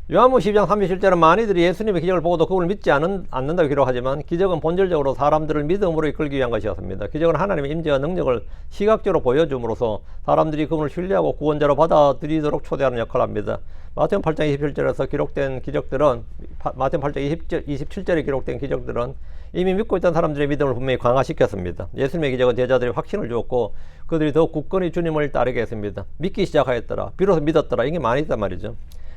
요한복음 12장 37절은 많이들이 예수님의 기적을 보고도 그분을 믿지 않는다고 기록하지만 기적은 본질적으로 사람들을 믿음으로 이끌기 위한 것이었습니다. 기적은 하나님의 임재와 능력을 시각적으로 보여줌으로써 사람들이 그분을 신뢰하고 구원자로 받아들이도록 초대하는 역할을 합니다. 마태복음 8장 27절에서 기록된 기적들은 마태복음 8장 27절에 기록된 기적들은 이미 믿고 있던 사람들의 믿음을 분명히 강화시켰습니다. 예수님의 기적은 제자들이 확신을 주었고 그들이 더욱 굳건히 주님을 따르게 했습니다. 믿기 시작하였더라. 비로소 믿었더라. 이게 많이 있단 말이죠.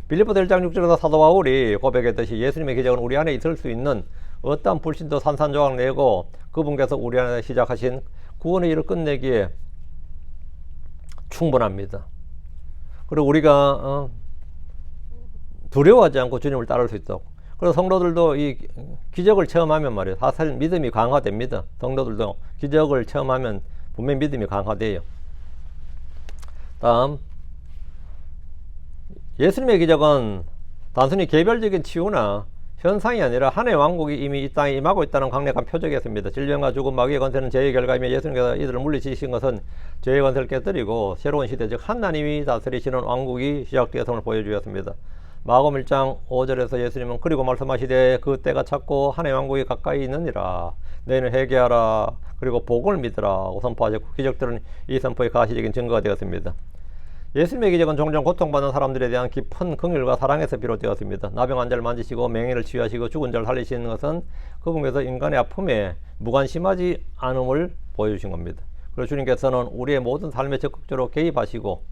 빌립보서 1장 6절에서 사도 바울이 고백했듯이 예수님의 기적은 우리 안에 있을 수 있는 어떠한 불신도 산산조각 내고 그분께서 우리 안에 시작하신 구원의 일을 끝내기에 충분합니다. 그리고 우리가 두려워하지 않고 주님을 따를 수 있도록. 그래서 성도들도 이 기적을 체험하면 말이에요. 사실 믿음이 강화됩니다. 성도들도 기적을 체험하면 분명히 믿음이 강화돼요. 다음, 예수님의 기적은 단순히 개별적인 치유나 현상이 아니라 하나의 왕국이 이미 이 땅에 임하고 있다는 강력한 표적이었습니다. 질병과 죽음, 마귀의 권세는 죄의 결과이며 예수님께서 이들을 물리치신 것은 죄의 권세를 깨뜨리고 새로운 시대, 즉 하나님이 다스리시는 왕국이 시작되었음을 보여주었습니다. 마가복음 1장 5절에서 예수님은 그리고 말씀하시되 그 때가 찼고 하나님의 왕국이 가까이 있느니라. 너희는 회개하라. 그리고 복음을 믿으라. 선포하셨고 기적들은 이 선포의 가시적인 증거가 되었습니다. 예수님의 기적은 종종 고통받는 사람들에 대한 깊은 긍휼과 사랑에서 비롯되었습니다. 나병 환자를 만지시고 맹인을 치유하시고 죽은 자를 살리시는 것은 그분께서 인간의 아픔에 무관심하지 않음을 보여주신 겁니다. 그리고 주님께서는 우리의 모든 삶에 적극적으로 개입하시고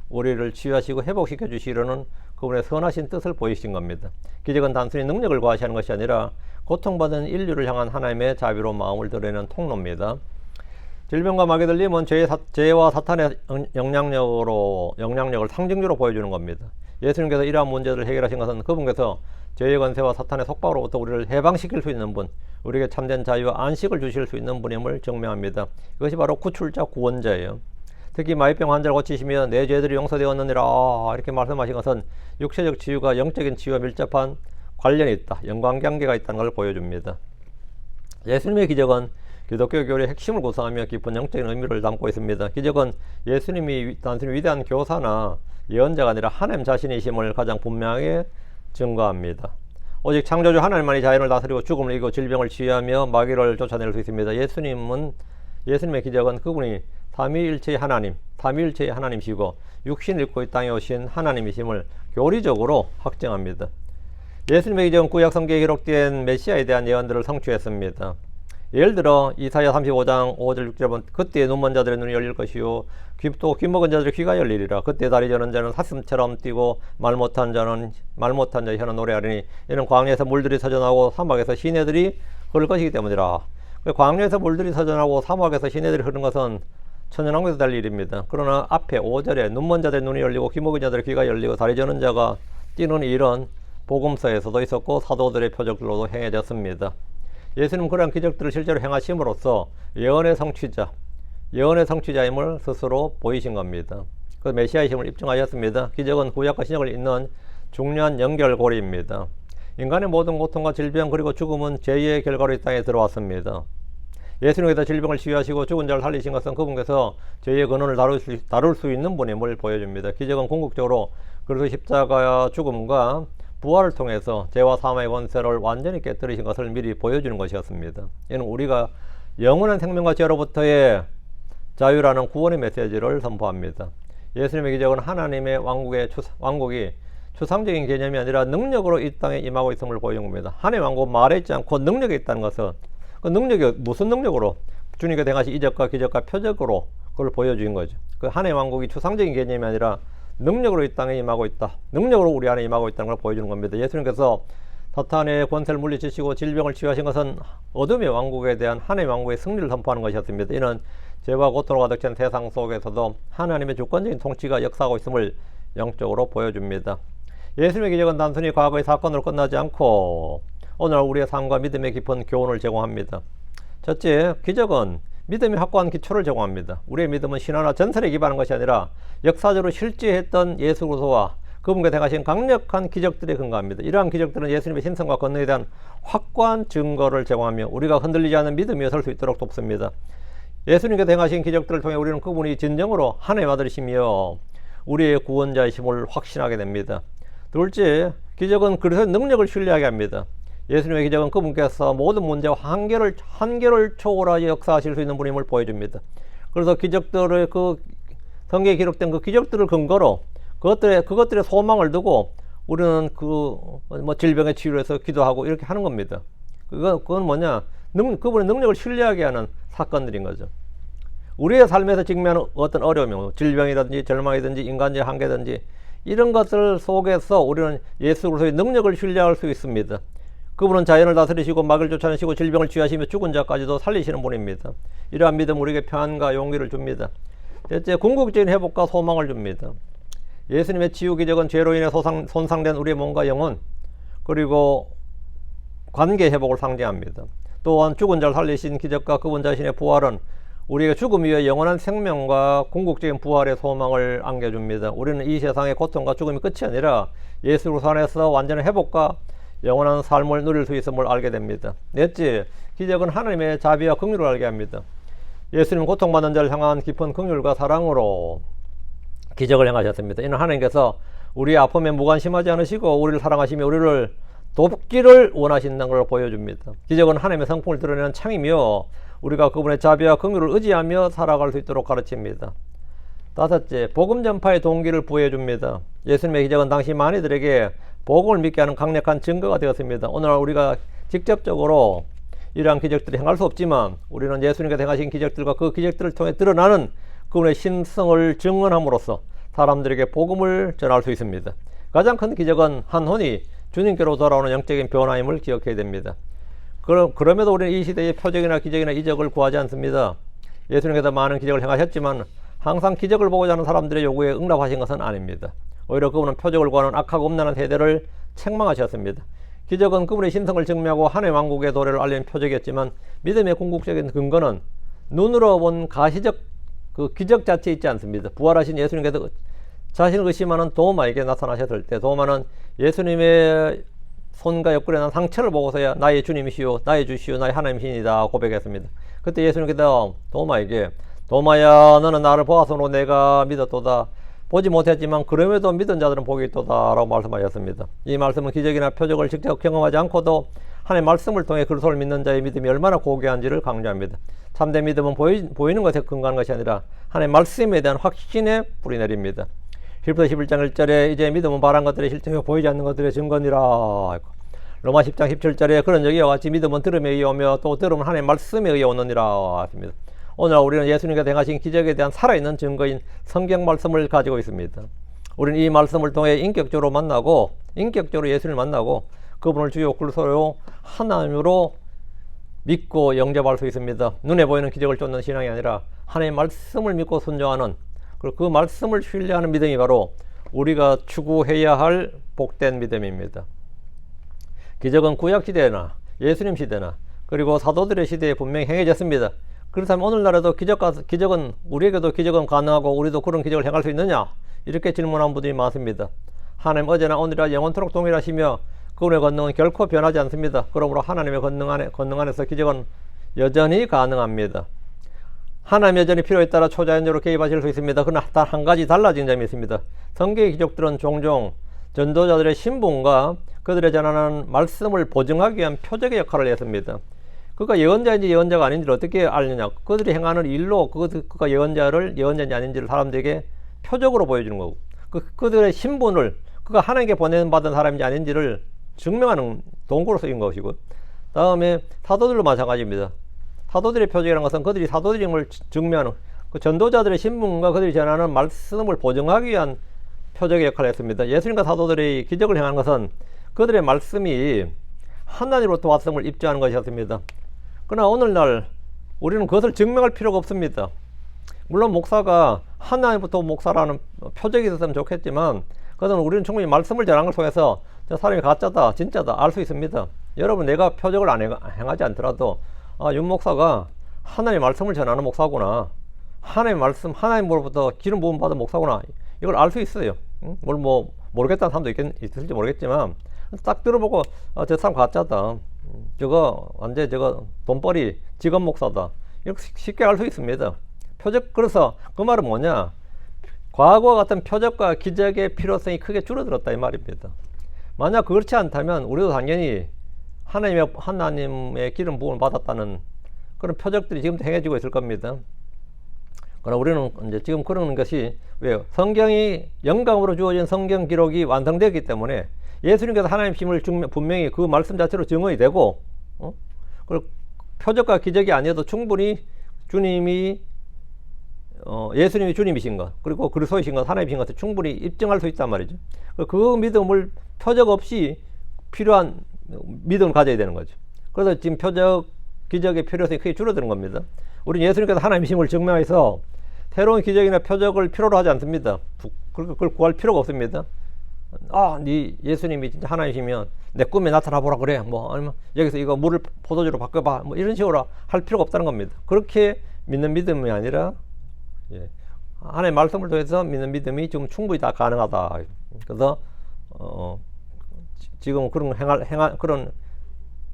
우리를 치유하시고 회복시켜 주시려는 그분의 선하신 뜻을 보이신 겁니다. 기적은 단순히 능력을 과시하는 것이 아니라 고통받은 인류를 향한 하나님의 자비로운 마음을 드러내는 통로입니다. 질병과 마귀 들림은 죄와 사탄의 영향력을 상징적으로 보여주는 겁니다. 예수님께서 이러한 문제들을 해결하신 것은 그분께서 죄의 권세와 사탄의 속박으로부터 우리를 해방시킬 수 있는 분, 우리에게 참된 자유와 안식을 주실 수 있는 분임을 증명합니다. 이것이 바로 구출자, 구원자예요. 특히 마비병 환자를 고치시며 내 죄들이 용서되었느니라 이렇게 말씀하신 것은 육체적 치유가 영적인 치유와 밀접한 관련이 있다, 연관관계가 있다는 걸 보여줍니다. 예수님의 기적은 기독교 교리의 핵심을 구성하며 깊은 영적인 의미를 담고 있습니다. 기적은 예수님이 단순히 위대한 교사나 예언자가 아니라 하나님 자신이심을 가장 분명하게 증거합니다. 오직 창조주 하나님만이 자연을 다스리고 죽음을 이기고 질병을 치유하며 마귀를 쫓아낼 수 있습니다. 예수님의 기적은 그분이 삼위일체의 하나님, 삼위일체의 하나님이시고 육신을 입고 이 땅에 오신 하나님이심을 교리적으로 확증합니다. 예수님의 기적은 구약 성경에 기록된 메시아에 대한 예언들을 성취했습니다. 예를 들어 이사야 35장 5절 6절 그때 눈먼 자들의 눈이 열릴 것이요 또 귀먹은 자들의 귀가 열리리라. 그때 다리 저는 자는 사슴처럼 뛰고 말 못한 자의 혀는 노래하리니 이는 광야에서 물들이 서전하고 사막에서 시내들이 흐를 것이기 때문이라. 광야에서 물들이 서전하고 사막에서 시내들이 흐르는 것은 천연왕국에서 될 일입니다. 그러나 앞에 5절에 눈먼 자들의 눈이 열리고 귀먹은 자들의 귀가 열리고 다리 저는 자가 뛰는 일은 복음서에서도 있었고 사도들의 표적들로도 행해졌습니다. 예수님은 그러한 기적들을 실제로 행하심으로써 예언의 성취자임을 스스로 보이신 겁니다. 그 메시아이심을 입증하셨습니다. 기적은 구약과 신약을 잇는 중요한 연결고리입니다. 인간의 모든 고통과 질병 그리고 죽음은 죄의 결과로 이 땅에 들어왔습니다. 예수님께서 질병을 치유하시고 죽은 자를 살리신 것은 그분께서 죄의 근원을 다룰 수 있는 분임을 보여줍니다. 기적은 궁극적으로 그리스도의 십자가와 죽음과 부활을 통해서 죄와 사망의 권세를 완전히 깨뜨리신 것을 미리 보여주는 것이었습니다. 이는 우리가 영원한 생명과 죄로부터의 자유라는 구원의 메시지를 선포합니다. 예수님의 기적은 하나님의 왕국이 추상적인 개념이 아니라 능력으로 이 땅에 임하고 있음을 보여준 겁니다. 하나님의 왕국은 말에 있지 않고 능력이 있다는 것은 그 능력이 무슨 능력으로 주님께서 행하신 이적과 기적과 표적으로 그걸 보여준 거죠. 그 하나님의 왕국이 추상적인 개념이 아니라 능력으로 이 땅에 임하고 있다. 능력으로 우리 안에 임하고 있다는 걸 보여주는 겁니다. 예수님께서 사탄의 권세를 물리치시고 질병을 치유하신 것은 어둠의 왕국에 대한 하나님의 왕국의 승리를 선포하는 것이었습니다. 이는 죄와 고통으로 가득 찬 세상 속에서도 하나님의 주권적인 통치가 역사하고 있음을 영적으로 보여줍니다. 예수님의 기적은 단순히 과거의 사건으로 끝나지 않고 오늘 우리의 삶과 믿음의 깊은 교훈을 제공합니다. 첫째, 기적은 믿음이 확고한 기초를 제공합니다. 우리의 믿음은 신화나 전설에 기반한 것이 아니라 역사적으로 실제했던 예수 그리스도와 그분께 행하신 강력한 기적들에 근거합니다. 이러한 기적들은 예수님의 신성과 권능에 대한 확고한 증거를 제공하며 우리가 흔들리지 않는 믿음이 설 수 있도록 돕습니다. 예수님께서 행하신 기적들을 통해 우리는 그분이 진정으로 하나님의 아들이시며 우리의 구원자이심을 확신하게 됩니다. 둘째, 기적은 그리스도의 능력을 신뢰하게 합니다. 예수님의 기적은 그분께서 모든 문제와 한계를 초월하여 역사하실 수 있는 분임을 보여줍니다. 그래서 기적들을 성경에 기록된 그 기적들을 근거로 그것들의 소망을 두고 우리는 질병의 치유를 해서 기도하고 이렇게 하는 겁니다. 그건 뭐냐? 그분의 능력을 신뢰하게 하는 사건들인 거죠. 우리의 삶에서 직면하는 어떤 어려움, 질병이든지 절망이든지 인간적인 한계든지 이런 것들 속에서 우리는 예수 그리스도의 능력을 신뢰할 수 있습니다. 그분은 자연을 다스리시고 마귀를 쫓아내시고 질병을 치유하시며 죽은 자까지도 살리시는 분입니다. 이러한 믿음 우리에게 평안과 용기를 줍니다. 셋째, 궁극적인 회복과 소망을 줍니다. 예수님의 치유 기적은 죄로 인해 손상된 우리의 몸과 영혼 그리고 관계 회복을 상징합니다. 또한 죽은 자를 살리신 기적과 그분 자신의 부활은 우리에게 죽음 이후에 영원한 생명과 궁극적인 부활의 소망을 안겨줍니다. 우리는 이 세상의 고통과 죽음이 끝이 아니라 예수 그리스도 안에서 완전한 회복과 영원한 삶을 누릴 수 있음을 알게 됩니다. 넷째, 기적은 하나님의 자비와 긍휼을 알게 합니다. 예수님은 고통받는 자를 향한 깊은 긍휼과 사랑으로 기적을 행하셨습니다. 이는 하나님께서 우리의 아픔에 무관심하지 않으시고 우리를 사랑하시며 우리를 돕기를 원하신다는 걸 보여줍니다. 기적은 하나님의 성품을 드러내는 창이며 우리가 그분의 자비와 긍휼을 의지하며 살아갈 수 있도록 가르칩니다. 다섯째, 복음 전파의 동기를 부여줍니다. 예수님의 기적은 당시 많이들에게 복음을 믿게 하는 강력한 증거가 되었습니다. 오늘날 우리가 직접적으로 이러한 기적들을 행할 수 없지만 우리는 예수님께서 행하신 기적들과 그 기적들을 통해 드러나는 그분의 신성을 증언함으로써 사람들에게 복음을 전할 수 있습니다. 가장 큰 기적은 한 혼이 주님께로 돌아오는 영적인 변화임을 기억해야 됩니다. 그럼에도 우리는 이 시대의 표적이나 기적이나 이적을 구하지 않습니다. 예수님께서 많은 기적을 행하셨지만 항상 기적을 보고자 하는 사람들의 요구에 응답하신 것은 아닙니다. 오히려 그분은 표적을 구하는 악하고 음란한 세대를 책망하셨습니다. 기적은 그분의 신성을 증명하고 하나님의 왕국의 도래를 알리는 표적이었지만 믿음의 궁극적인 근거는 눈으로 본 가시적 그 기적 자체에 있지 않습니다. 부활하신 예수님께서 자신을 의심하는 도마에게 나타나셨을 때 도마는 예수님의 손과 옆구리에 난 상처를 보고서야 나의 주님이시오, 나의 주시오, 나의 하나님이시니다 고백했습니다. 그때 예수님께서 도마에게 도마야, 너는 나를 보아서로 내가 믿었도다. 보지 못했지만 그럼에도 믿은 자들은 복이 있도다 라고 말씀하셨습니다. 이 말씀은 기적이나 표적을 직접 경험하지 않고도 하나님의 말씀을 통해 그리스도를 믿는 자의 믿음이 얼마나 고귀한지를 강조합니다. 참된 믿음은 보이는 것에 근거하는 것이 아니라 하나님의 말씀에 대한 확신에 뿌리 내립니다. 빌립보서 11장 1절에 이제 믿음은 바란 것들의 실체요 보이지 않는 것들의 증거니라. 로마 10장 17절에 그런 적이 이와 같이 믿음은 들음에 의해 오며 또 들음은 하나님의 말씀에 의해 오느니라 했습니다. 오늘 우리는 예수님께서 행하신 기적에 대한 살아있는 증거인 성경 말씀을 가지고 있습니다. 우리는 이 말씀을 통해 인격적으로 예수님을 만나고 그분을 주요 그리스도요 하나님으로 믿고 영접할 수 있습니다. 눈에 보이는 기적을 쫓는 신앙이 아니라 하나님의 말씀을 믿고 순종하는 그 말씀을 신뢰하는 믿음이 바로 우리가 추구해야 할 복된 믿음입니다. 기적은 구약시대나 예수님 시대나 그리고 사도들의 시대에 분명히 행해졌습니다. 그렇다면 오늘날에도 기적은 우리에게도 기적은 가능하고 우리도 그런 기적을 행할 수 있느냐? 이렇게 질문하는 분들이 많습니다. 하나님 어제나 오늘이나 영원토록 동일하시며 그분의 권능은 결코 변하지 않습니다. 그러므로 하나님의 권능 안에서 기적은 여전히 가능합니다. 하나님 여전히 필요에 따라 초자연적으로 개입하실 수 있습니다. 그러나 단 한 가지 달라진 점이 있습니다. 성경의 기적들은 종종 전도자들의 신분과 그들의 전하는 말씀을 보증하기 위한 표적의 역할을 했습니다. 그가 예언자인지 예언자가 아닌지를 어떻게 알느냐? 그들이 행하는 일로 그가 예언자인지 아닌지를 사람들에게 표적으로 보여주는 거고, 그들의 신분을 그가 하나님께 보내받은 사람인지 아닌지를 증명하는 도구로 쓰인 것이고, 다음에 사도들도 마찬가지입니다. 사도들의 표적이라는 것은 그들이 사도들임을 증명하는 그 전도자들의 신분과 그들이 전하는 말씀을 보증하기 위한 표적의 역할을 했습니다. 예수님과 사도들이 기적을 행하는 것은 그들의 말씀이 하나님으로부터 왔음을 입증하는 것이었습니다. 그러나 오늘날 우리는 그것을 증명할 필요가 없습니다. 물론 목사가 하나님부터 목사라는 표적이 있었으면 좋겠지만 그것은 우리는 충분히 말씀을 전하는 걸 통해서 저 사람이 가짜다 진짜다 알 수 있습니다. 여러분, 내가 표적을 행하지 않더라도 윤 목사가 하나님의 말씀을 전하는 목사구나, 하나님의 말씀, 하나님으로부터 기름 부음 받은 목사구나, 이걸 알 수 있어요. 뭘 뭐 모르겠다는 사람도 있을지 모르겠지만 딱 들어보고 저 사람 가짜다, 저거 완전 저거 돈벌이 직업 목사다, 이렇게 쉽게 알 수 있습니다. 표적, 그래서 그 말은 뭐냐, 과거와 같은 표적과 기적의 필요성이 크게 줄어들었다 이 말입니다. 만약 그렇지 않다면 우리도 당연히 하나님의 기름 부음을 받았다는 그런 표적들이 지금도 행해지고 있을 겁니다. 그러나 우리는 이제 지금 그런 것이 왜요? 성경이 영감으로 주어진 성경 기록이 완성되었기 때문에 예수님께서 하나님의 힘을 분명히 그 말씀 자체로 증언이 되고, 그리고 표적과 기적이 아니어도 충분히 주님이 예수님이 주님이신 것, 그리고 그리스도이신 것, 하나님이신 것을 충분히 입증할 수 있단 말이죠. 그 믿음을 표적 없이 필요한 믿음을 가져야 되는 거죠. 그래서 지금 표적, 기적의 필요성이 크게 줄어드는 겁니다. 우리는 예수님께서 하나님이심을 증명해서 새로운 기적이나 표적을 필요로 하지 않습니다. 그걸 구할 필요가 없습니다. 네 예수님이 진짜 하나님이시면 내 꿈에 나타나 보라 그래. 아니면 여기서 이거 물을 포도주로 바꿔봐. 이런 식으로 할 필요가 없다는 겁니다. 그렇게 믿는 믿음이 아니라 하나님의 말씀을 통해서 믿는 믿음이 지금 충분히 다 가능하다. 그래서 지금 그런 그런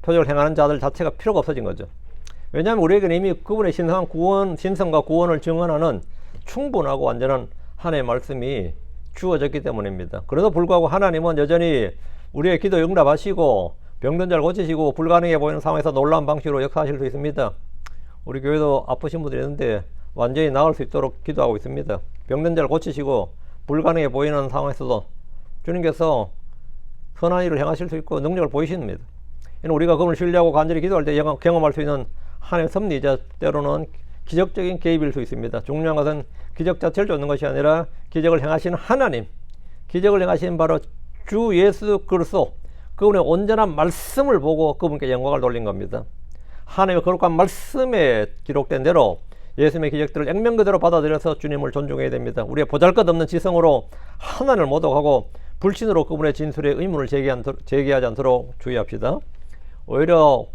표적을 행하는 자들 자체가 필요가 없어진 거죠. 왜냐하면 우리에게는 이미 그분의 신성과 구원을 증언하는 충분하고 완전한 하나님의 말씀이 주어졌기 때문입니다. 그래도 불구하고 하나님은 여전히 우리의 기도 응답하시고 병든 자를 고치시고 불가능해 보이는 상황에서 놀라운 방식으로 역사하실 수 있습니다. 우리 교회도 아프신 분들이 있는데 완전히 나을 수 있도록 기도하고 있습니다. 병든 자를 고치시고 불가능해 보이는 상황에서도 주님께서 선한 일을 행하실 수 있고 능력을 보이십니다. 우리가 그분을 신뢰하고 간절히 기도할 때 경험할 수 있는 하나님의 섭리이자 때로는 기적적인 개입일 수 있습니다. 중요한 것은 기적 자체를 쫓는 것이 아니라 기적을 행하시는 하나님, 기적을 행하시는 바로 주 예수 그리스도, 그분의 온전한 말씀을 보고 그분께 영광을 돌린 겁니다. 하나님의 거룩한 말씀에 기록된 대로 예수님의 기적들을 액면 그대로 받아들여서 주님을 존중해야 됩니다. 우리의 보잘것없는 지성으로 하나님을 모독하고 불신으로 그분의 진술에 의문을 제기하지 않도록 주의합시다. 오히려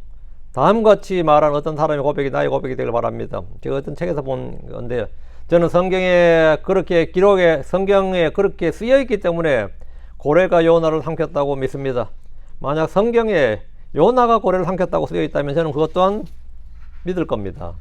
다음같이 말한 어떤 사람의 고백이 나의 고백이 되길 바랍니다. 제가 어떤 책에서 본 건데, 저는 성경에 그렇게 쓰여 있기 때문에 고래가 요나를 삼켰다고 믿습니다. 만약 성경에 요나가 고래를 삼켰다고 쓰여 있다면 저는 그것 또한 믿을 겁니다.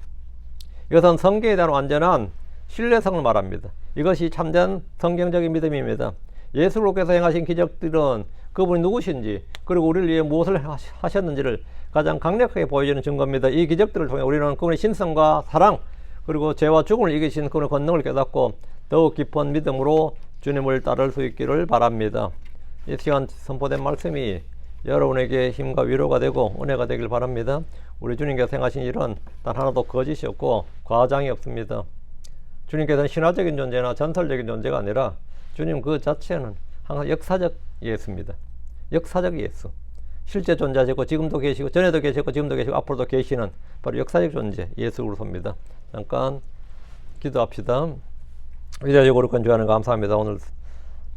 이것은 성경에 대한 완전한 신뢰성을 말합니다. 이것이 참된 성경적인 믿음입니다. 예수님께서 행하신 기적들은 그분이 누구신지, 그리고 우리를 위해 무엇을 하셨는지를 가장 강력하게 보여주는 증거입니다. 이 기적들을 통해 우리는 그분의 신성과 사랑, 그리고 죄와 죽음을 이기신 그분의 권능을 깨닫고 더욱 깊은 믿음으로 주님을 따를 수 있기를 바랍니다. 이 시간 선포된 말씀이 여러분에게 힘과 위로가 되고 은혜가 되길 바랍니다. 우리 주님께서 행하신 일은 단 하나도 거짓이 없고 과장이 없습니다. 주님께서는 신화적인 존재나 전설적인 존재가 아니라 주님 그 자체는 항상 역사적 예수입니다. 역사적 예수. 실제 존재하시고 지금도 계시고 전에도 계시고 지금도 계시고 앞으로도 계시는 바로 역사적 존재 예수 그리스도입니다. 잠깐 기도합시다. 위대하고 거룩한 주 하나님 감사합니다. 오늘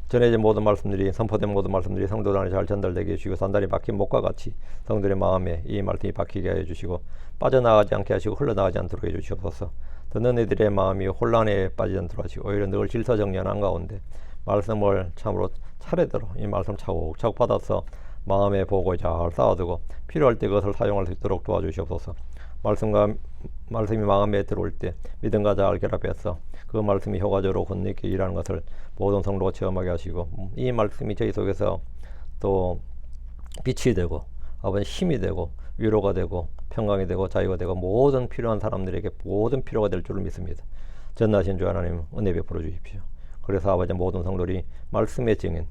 전해진 모든 말씀들이, 선포된 모든 말씀들이 성도들 안에 잘 전달되게 해주시고 산단이 박힌 목과 같이 성도들의 마음에 이 말씀이 박히게 해주시고 빠져나가지 않게 하시고 흘러나가지 않도록 해주시옵소서. 듣는 이들의 마음이 혼란에 빠지지 않도록 하시고 오히려 늘 질서정연한 가운데 말씀을 참으로 차례대로 이 말씀 차곡차곡 받아서 마음에 보고 잘 쌓아두고 필요할 때 그것을 사용할 수 있도록 도와주시옵소서. 말씀이 마음에 들어올 때 믿음과 잘 결합해서 그 말씀이 효과적으로 권능있게 일하는 것을 모든 성도가 체험하게 하시고 이 말씀이 저희 속에서 또 빛이 되고 아버지 힘이 되고 위로가 되고 평강이 되고 자유가 되고 모든 필요한 사람들에게 모든 필요가 될 줄을 믿습니다. 전능하신 주 하나님 은혜 베풀어 주십시오. 그래서 아버지 모든 성도들이 말씀의 증인,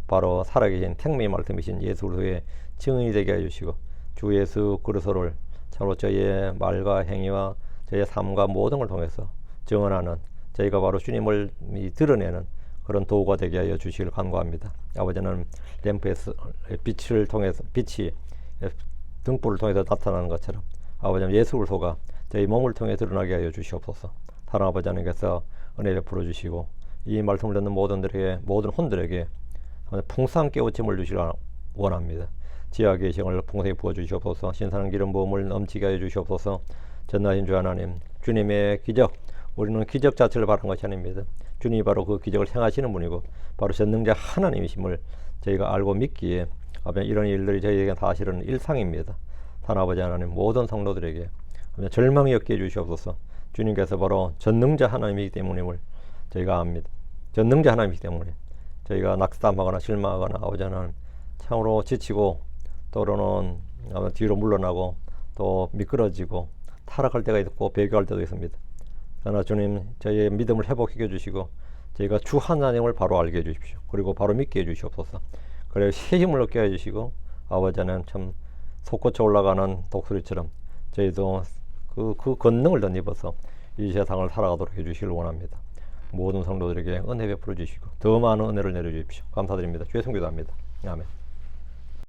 바로 살아계신 생명의 말씀이신 예수 그리스도의 증인이 되게 해주시고 주 예수 그리스도를 참으로 저희의 말과 행위와 저희의 삶과 모든 걸 통해서 증언하는, 저희가 바로 주님을 드러내는 그런 도구가 되게 하여 주시길 간구합니다. 아버지는 램프에서 빛이 등불을 통해서 나타나는 것처럼 아버지는 예수 그리스도가 저희 몸을 통해 드러나게 하여 주시옵소서. 사랑 아버지 하나님께서 은혜 베풀어 주시고 이 말씀을 듣는 모든 혼들에게 풍성한 깨우침을 주시기 원합니다. 지하의 계시를 풍성히 부어주시옵소서. 신선한 기름 부음을 넘치게 하여 주시옵소서. 전능하신 주 하나님, 주님의 기적, 우리는 기적 자체를 바라는 것이 아닙니다. 주님이 바로 그 기적을 행하시는 분이고 바로 전능자 하나님이심을 저희가 알고 믿기에 이런 일들이 저희에게 사실은 일상입니다. 하나아버지 하나님, 모든 성도들에게 절망이 없게 해주시옵소서. 주님께서 바로 전능자 하나님이기 때문임을 저희가 압니다. 전능자 하나님이기 때문에 저희가 낙담하거나 실망하거나 아버지 하나님 참으로 지치고 또는 뒤로 물러나고 또 미끄러지고 타락할 때가 있고 배교할 때도 있습니다. 그러나 주님 저희의 믿음을 회복해 주시고 저희가 주 하나님을 바로 알게 해주십시오. 그리고 바로 믿게 해주시옵소서. 그래서 새 힘을 얻게 해주시고 아버지는 참 솟구쳐 올라가는 독수리처럼 저희도 그 권능을 덧입어서 이 세상을 살아가도록 해주시길 원합니다. 모든 성도들에게 은혜 베풀어 주시고 더 많은 은혜를 내려주십시오. 감사드립니다. 주의 성기도합니다. 아멘.